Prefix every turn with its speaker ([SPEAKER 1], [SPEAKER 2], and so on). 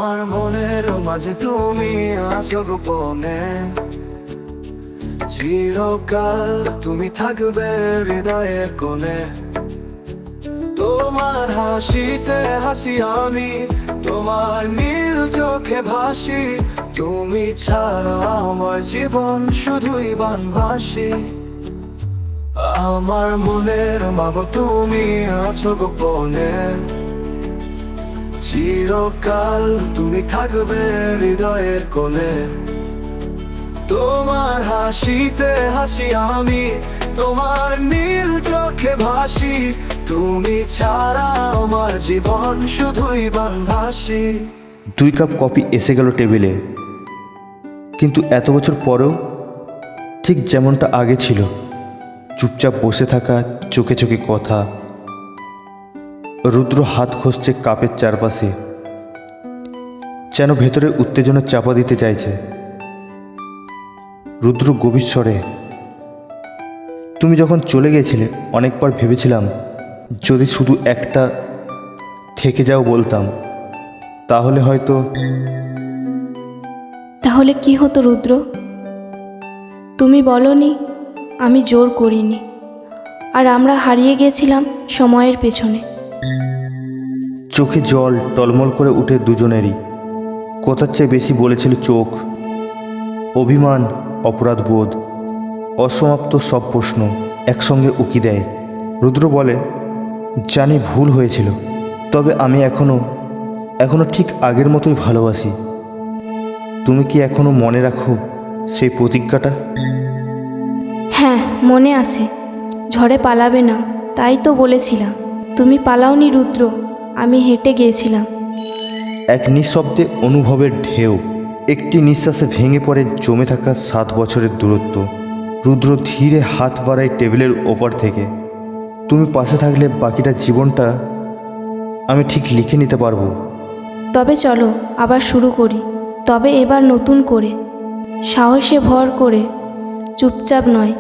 [SPEAKER 1] আমার মনের মাঝে তুমি আছো গোপনে, চিরকাল তুমি থাকবে হৃদয়ের কোণে। তোমার হাসিতে হাসি আমি, তোমার নীল চোখে ভাসি। তুমি ছাড়া আমার জীবন শুধুই বানভাসি। আমার মনের মাগো তুমি আছো গোপনে, চিরকাল তুমি থাকবে হৃদয়ের কোণে। তোমার হাসিতে হাসি আমি, তোমার নীল চোখে ভাসি। তুমি ছাড়া আমার জীবন শুধুই বানভাসি।
[SPEAKER 2] 2 কাপ কফি এসে গেল টেবিলে, কিন্তু এত বছর পরেও ঠিক যেমনটা আগে ছিল, চুপচাপ বসে থাকা, চোখে চোখে কথা। রুদ্র হাত খসছে কাপের চারপাশে, যেন ভেতরে উত্তেজনা চাপা দিতে চাইছে। রুদ্র গভীর স্বরে, তুমি যখন চলে গিয়েছিলে অনেকবার ভেবেছিলাম যদি শুধু একটা থেকে যাও বলতাম, তাহলে হয়তো।
[SPEAKER 3] তাহলে কি হতো রুদ্র? তুমি বলনি, আমি জোর করিনি, আর আমরা হারিয়ে গেছিলাম সময়ের পেছনে।
[SPEAKER 2] চোখে জল টলমল করে উঠে দুজনেরই। কথার চেয়ে বেশি বলেছিল চোখ। অভিমান, অপরাধবোধ, অসমাপ্ত সব প্রশ্ন একসঙ্গে উকি দেয়। রুদ্র বলে, জানি ভুল হয়েছিল, তবে আমি এখনো ঠিক আগের মতোই ভালোবাসি। তুমি কি এখনো মনে রাখো সেই প্রতিজ্ঞাটা?
[SPEAKER 3] হ্যাঁ, মনে আছে। ঝড়ে পালাবে না, তাই তো বলেছিলাম। তুমি পালাওনি রুদ্র, আমি হেঁটে গিয়েছিলাম।
[SPEAKER 2] এক নিঃশব্দে অনুভবের ঢেউ একটি নিঃশ্বাসে ভেঙে পড়ে জমে থাকা 7 বছরের দূরত্ব। রুদ্র ধীরে হাত বাড়ায় টেবিলের ওপর থেকে। তুমি পাশে থাকলে বাকিটা জীবনটা আমি ঠিক লিখে নিতে পারবো।
[SPEAKER 3] তবে চলো আবার শুরু করি, তবে এবার নতুন করে, সাহসে ভর করে, চুপচাপ নয়।